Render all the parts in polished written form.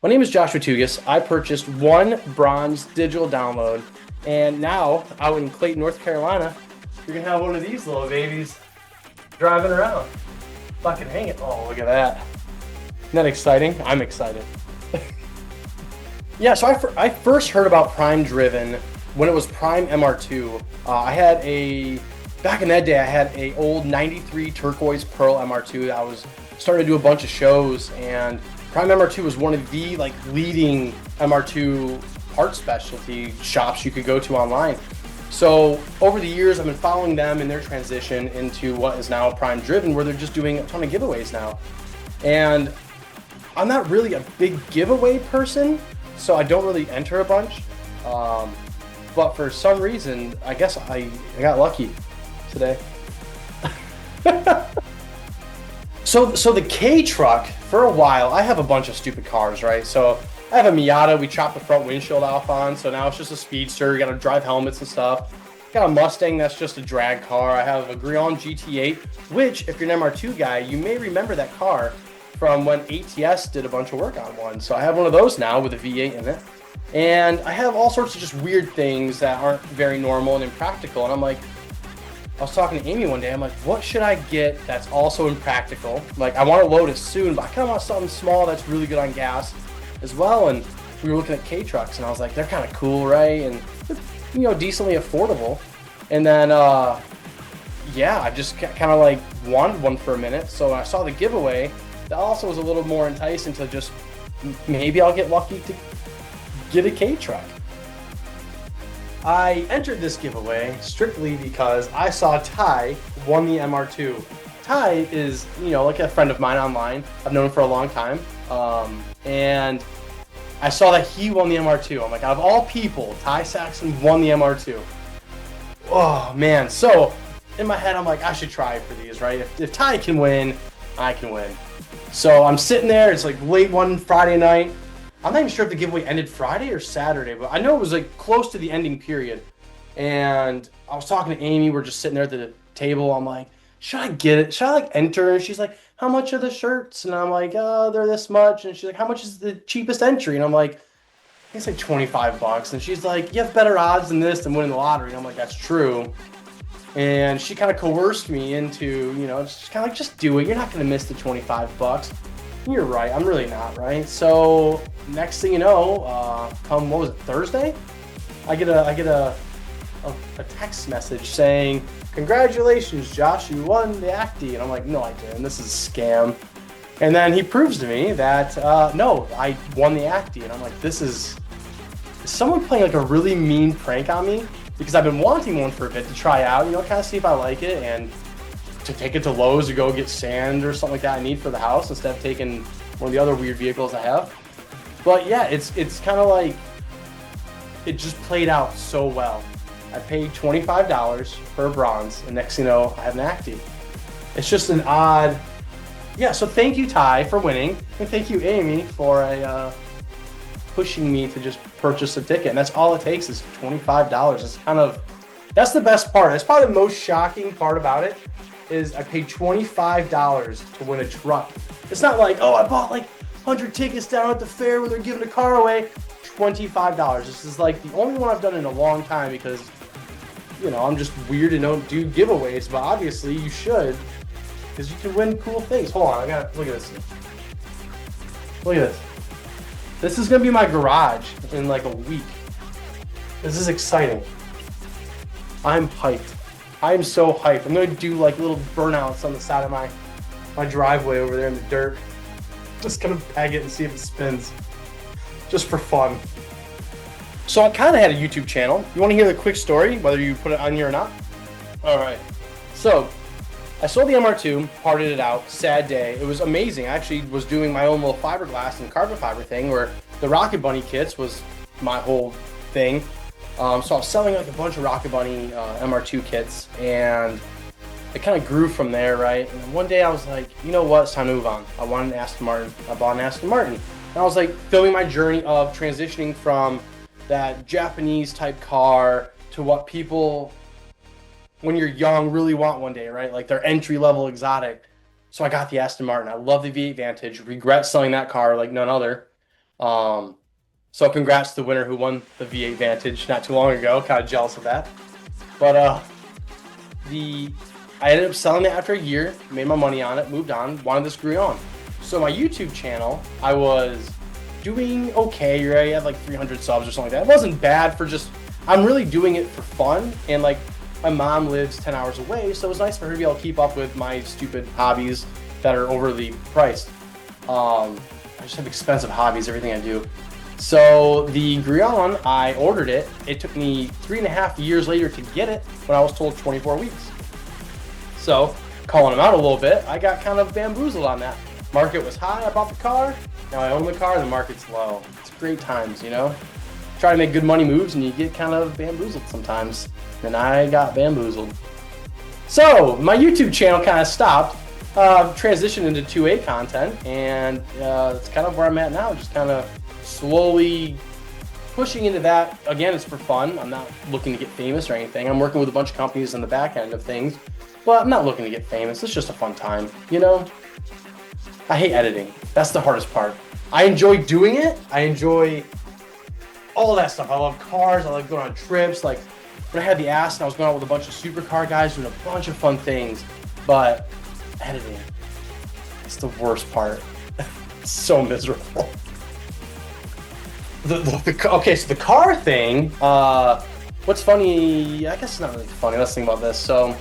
My name is Joshua Tougas. I purchased one bronze digital download, and now out in Clayton, North Carolina, you're gonna have one of these little babies driving around. Fucking hang it. Oh, look at that. Isn't that exciting? I'm excited. Yeah, so I first heard about PrimeDriven when it was Prime MR2. Back in that day, I had a old 93 turquoise pearl MR2 that I was starting to do a bunch of shows, and Prime MR2 was one of the leading MR2 part specialty shops you could go to online. So over the years, I've been following them in their transition into what is now PrimeDriven, where they're just doing a ton of giveaways now. And I'm not really a big giveaway person, so I don't really enter a bunch. But for some reason, I guess I got lucky today. So the Kei Truck, for a while, I have a bunch of stupid cars, right? So I have a Miata we chopped the front windshield off on, so now it's just a speedster. You gotta drive helmets and stuff. Got a Mustang that's just a drag car. I have a Grion GT8, which, if you're an MR2 guy, you may remember that car from when ATS did a bunch of work on one. So I have one of those now with a V8 in it. And I have all sorts of just weird things that aren't very normal and impractical. And I'm like, I was talking to Amy one day. I'm like, what should I get that's also impractical? Like, I want to load it soon, but I kind of want something small that's really good on gas as well. And we were looking at Kei Trucks, and I was like, they're kind of cool, right? And, decently affordable. And then, yeah, I just kind of like wanted one for a minute. So when I saw the giveaway, that also was a little more enticing to just maybe I'll get lucky to get a Kei Truck. I entered this giveaway strictly because I saw Ty won the MR2. Ty is, like a friend of mine online. I've known him for a long time. And I saw that he won the MR2. I'm like, out of all people, Ty Saxon won the MR2. Oh, man. So in my head, I'm like, I should try for these, right? If Ty can win, I can win. So I'm sitting there. It's like late one Friday night. I'm not even sure if the giveaway ended Friday or Saturday, but I know it was like close to the ending period. And I was talking to Amy. We're just sitting there at the table. I'm like, should I get it? Should I enter? And she's like, how much are the shirts? And I'm like, oh, they're this much. And she's like, how much is the cheapest entry? And I'm like, I think it's like $25. And she's like, you have better odds than this than winning the lottery. And I'm like, that's true. And she kind of coerced me into, just kind of like, just do it. You're not going to miss the $25. You're right. I'm really not, right? So next thing you know, come what was it, Thursday? I get a text message saying, "Congratulations, Josh, you won the Acty." And I'm like, "No, I didn't. This is a scam." And then he proves to me that no, I won the Acty. And I'm like, is someone playing like a really mean prank on me? Because I've been wanting one for a bit to try out, kind of see if I like it and to take it to Lowe's to go get sand or something like that I need for the house instead of taking one of the other weird vehicles I have. But yeah, it's kind of like it just played out so well. I paid $25 for a bronze, and next thing you know, I have an Acty. It's just an odd. Yeah, so thank you, Ty, for winning, and thank you, Amy, for pushing me to just purchase a ticket. And that's all it takes is $25. That's the best part. That's probably the most shocking part about it. Is I paid $25 to win a truck. It's not like, oh, I bought like 100 tickets down at the fair where they're giving a car away. $25. This is like the only one I've done in a long time because, I'm just weird and don't do giveaways, but obviously you should because you can win cool things. Hold on, look at this. Look at this. This is going to be my garage in like a week. This is exciting. I'm hyped. I'm so hyped. I'm going to do like little burnouts on the side of my driveway over there in the dirt. Just going to peg it and see if it spins. Just for fun. So I kind of had a YouTube channel. You want to hear the quick story, whether you put it on here or not? All right. So I sold the MR2, parted it out. Sad day. It was amazing. I actually was doing my own little fiberglass and carbon fiber thing where the Rocket Bunny kits was my whole thing. So I was selling like a bunch of Rocket Bunny MR2 kits, and it kind of grew from there, right? And one day I was like, you know what? It's time to move on. I wanted an Aston Martin. I bought an Aston Martin. And I was like filming my journey of transitioning from that Japanese type car to what people, when you're young, really want one day, right? Like their entry level exotic. So I got the Aston Martin. I love the V8 Vantage. Regret selling that car like none other. Um, so congrats to the winner who won the V8 Vantage not too long ago. Kind of jealous of that. But the I ended up selling it after a year, made my money on it, moved on, wanted this Grion. So my YouTube channel, I was doing okay, right? I had like 300 subs or something like that. It wasn't bad for just, I'm really doing it for fun. And like my mom lives 10 hours away, so it was nice for her to be able to keep up with my stupid hobbies that are overly priced. I just have expensive hobbies, everything I do. So the Grion, I ordered it. It took me 3.5 years later to get it when I was told 24 weeks. So calling them out a little bit, I got kind of bamboozled on that. Market was high, I bought the car. Now I own the car, the market's low. It's great times, you know? Try to make good money moves and you get kind of bamboozled sometimes. And I got bamboozled. So my YouTube channel kind of stopped, transitioned into 2A content, and that's kind of where I'm at now, just kind of slowly pushing into that. Again, it's for fun. I'm not looking to get famous or anything. I'm working with a bunch of companies on the back end of things, but I'm not looking to get famous. It's just a fun time, you know? I hate editing. That's the hardest part. I enjoy doing it. I enjoy all that stuff. I love cars. I like going on trips. Like when I had the Aston, I was going out with a bunch of supercar guys doing a bunch of fun things, but editing, it's the worst part. It's so miserable. Okay, so the car thing, what's funny, I guess it's not really funny, let's think about this. So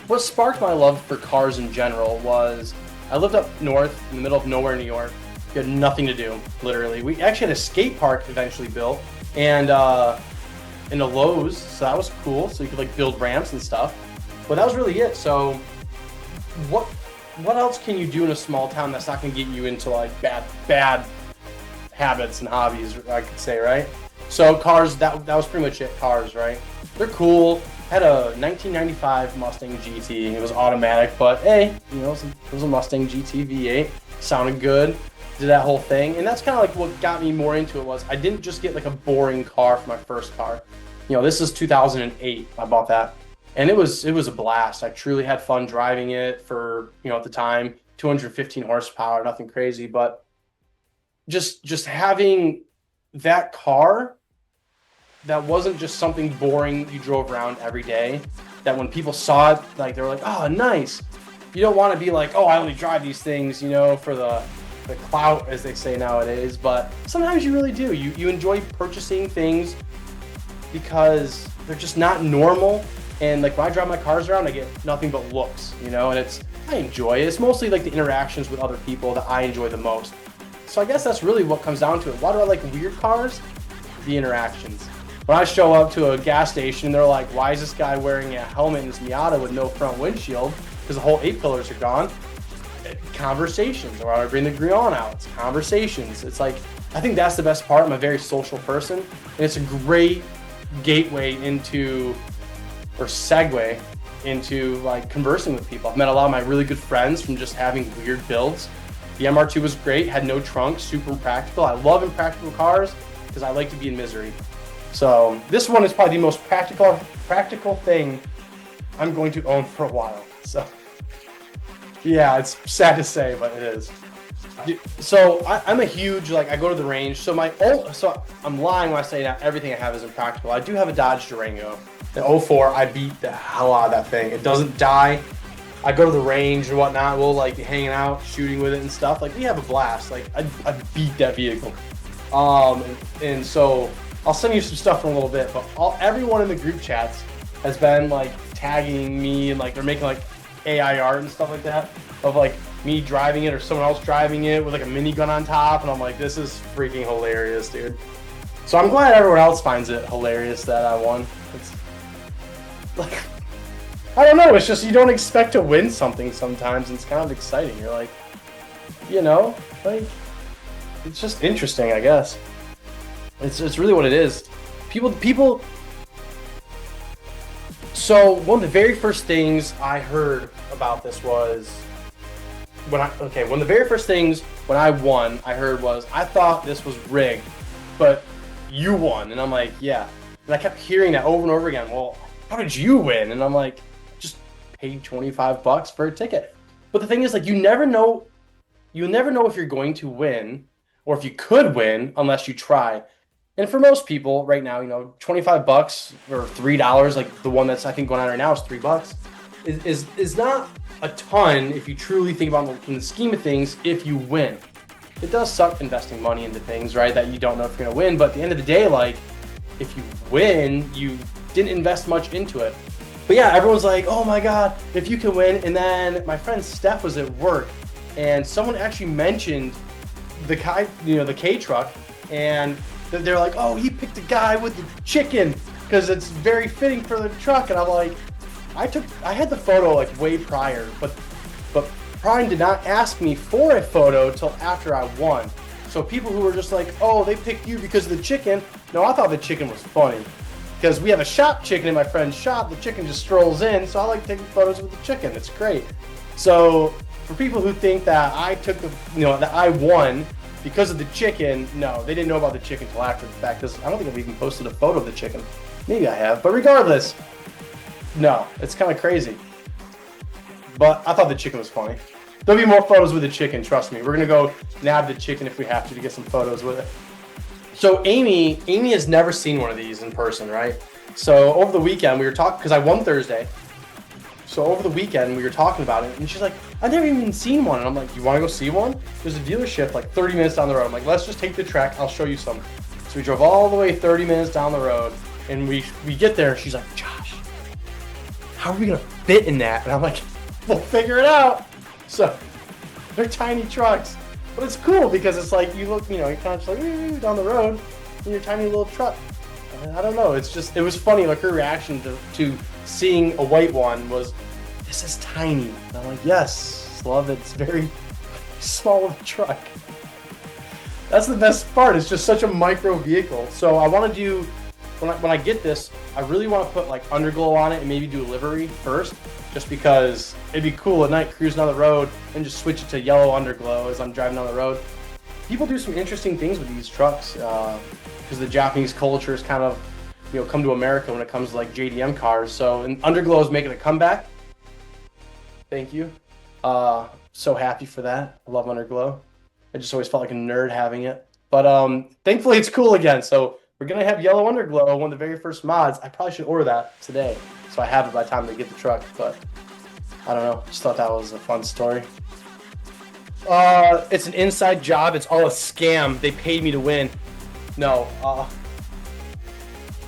what sparked my love for cars in general was I lived up north in the middle of nowhere, New York. We had nothing to do, literally. We actually had a skate park eventually built, and in a Lowe's, so that was cool. So you could like build ramps and stuff, but that was really it. So what else can you do in a small town that's not going to get you into like bad habits and hobbies, I could say, right? So cars, that was pretty much it. Cars, right? They're cool. Had a 1995 Mustang GT. It was automatic, but hey, you know, it was a Mustang GT V8. Sounded good. Did that whole thing, and that's kind of like what got me more into it. Was I didn't just get like a boring car for my first car. You know, this is 2008. I bought that, and it was a blast. I truly had fun driving it for, you know, at the time, 215 horsepower, nothing crazy, but just having that car that wasn't just something boring you drove around every day, that when people saw it, like they were like, oh, nice. You don't want to be like, oh, I only drive these things, you know, for the clout, as they say nowadays, but sometimes you really do. You enjoy purchasing things because they're just not normal. And like when I drive my cars around, I get nothing but looks, you know, and I enjoy it. It's mostly like the interactions with other people that I enjoy the most. So I guess that's really what comes down to it. Why do I like weird cars? The interactions. When I show up to a gas station, they're like, why is this guy wearing a helmet in this Miata with no front windshield? Because the whole 8 pillars are gone. Conversations. Or I bring the Grion out. It's conversations. It's like, I think that's the best part. I'm a very social person. And it's a great gateway into, or segue into like conversing with people. I've met a lot of my really good friends from just having weird builds. The MR2 was great, had no trunk, super practical. I love impractical cars because I like to be in misery. So this one is probably the most practical thing I'm going to own for a while. So yeah, it's sad to say, but it is. So I'm a huge, like, I go to the range. So I'm lying when I say that everything I have is impractical. I do have a Dodge Durango. The 04, I beat the hell out of that thing. It doesn't die. I go to the range and whatnot. We'll like be hanging out, shooting with it and stuff. Like we have a blast. Like I beat that vehicle. And so I'll send you some stuff in a little bit. But everyone in the group chats has been like tagging me and like they're making like AI art and stuff like that of like me driving it or someone else driving it with like a minigun on top. And I'm like, this is freaking hilarious, dude. So I'm glad everyone else finds it hilarious that I won. It's like, I don't know, it's just you don't expect to win something sometimes, and it's kind of exciting. You're like, you know, like, it's just interesting, I guess. It's really what it is. People. So one of the very first things I heard about this was when the very first things when I won, I heard was, I thought this was rigged, but you won. And I'm like, yeah. And I kept hearing that over and over again. Well, how did you win? And I'm like, just paid $25 for a ticket. But the thing is, like, you never know if you're going to win or if you could win unless you try. And for most people right now, 25 bucks or $3, like the one that's I think going on right now is $3, is not a ton if you truly think about it in the scheme of things. If you win, it does suck investing money into things, right, that you don't know if you're gonna win. But at the end of the day, like, if you win, you didn't invest much into it. But yeah, everyone's like, oh my God, if you can win. And then my friend Steph was at work and someone actually mentioned the Kei Truck, and they're like, oh, he picked a guy with the chicken because it's very fitting for the truck. And I'm like, I had the photo like way prior, but Prime did not ask me for a photo till after I won. So people who were just like, oh, they picked you because of the chicken. No, I thought the chicken was funny because we have a shop chicken in my friend's shop. The chicken just strolls in, so I like taking photos with the chicken. It's great. So for people who think that I took that I won because of the chicken, no, they didn't know about the chicken till after the fact. Because I don't think I've even posted a photo of the chicken. Maybe I have, but regardless, no, it's kind of crazy. But I thought the chicken was funny. There'll be more photos with the chicken, trust me. We're gonna go nab the chicken if we have to get some photos with it. So Amy has never seen one of these in person, right? So over the weekend we were talking, because I won Thursday. So over the weekend we were talking about it, and she's like, I've never even seen one. And I'm like, you want to go see one? There's a dealership like 30 minutes down the road. I'm like, let's just take the trek. I'll show you some. So we drove all the way 30 minutes down the road, and we get there, and she's like, Josh, how are we gonna fit in that? And I'm like, we'll figure it out. So they're tiny trucks, but it's cool because it's like you look, you're kind of just like down the road in your tiny little truck. I don't know. It was funny. Like her reaction to seeing a white one was, this is tiny. And I'm like, yes, love it. It's very small of a truck. That's the best part. It's just such a micro vehicle. So I want to do, when I get this, I really want to put like underglow on it and maybe do a livery first, just because it'd be cool at night cruising down the road and just switch it to yellow underglow as I'm driving down the road. People do some interesting things with these trucks because the Japanese culture is kind of, come to America when it comes to like JDM cars. So and underglow is making a comeback. Thank you. So happy for that. I love underglow. I just always felt like a nerd having it. But thankfully it's cool again. So we're going to have yellow underglow, one of the very first mods. I probably should order that today, so I have it by the time they get the truck. But I don't know. Just thought that was a fun story. It's an inside job. It's all a scam. They paid me to win. No.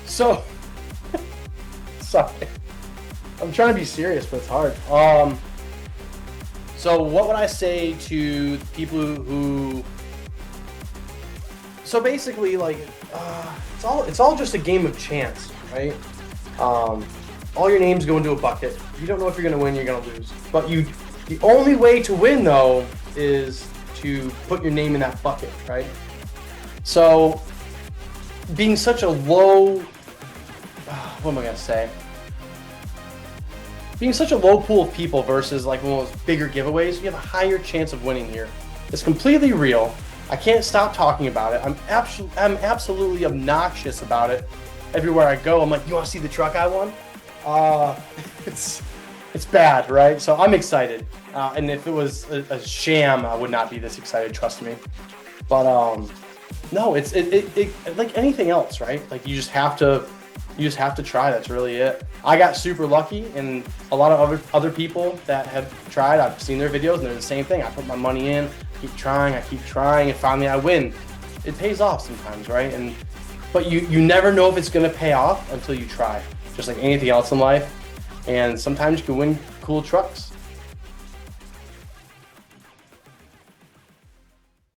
So, sorry. I'm trying to be serious, but it's hard. So what would I say to people who? So basically, like, it's all just a game of chance, right? All your names go into a bucket. You don't know if you're gonna win, you're gonna lose. But the only way to win though is to put your name in that bucket, right? So being such a low, what am I gonna say? Being such a low pool of people versus like one of those bigger giveaways, you have a higher chance of winning here. It's completely real. I can't stop talking about it. I'm absolutely obnoxious about it. Everywhere I go, I'm like, you want to see the truck I won? It's bad, right? So I'm excited. And if it was a sham, I would not be this excited, trust me. But no, it's like anything else, right? Like you just have to try. That's really it. I got super lucky, and a lot of other people that have tried, I've seen their videos and they're the same thing. I put my money in, I keep trying, and finally I win. It pays off sometimes, right? But you never know if it's gonna pay off until you try, just like anything else in life. And sometimes you can win cool trucks.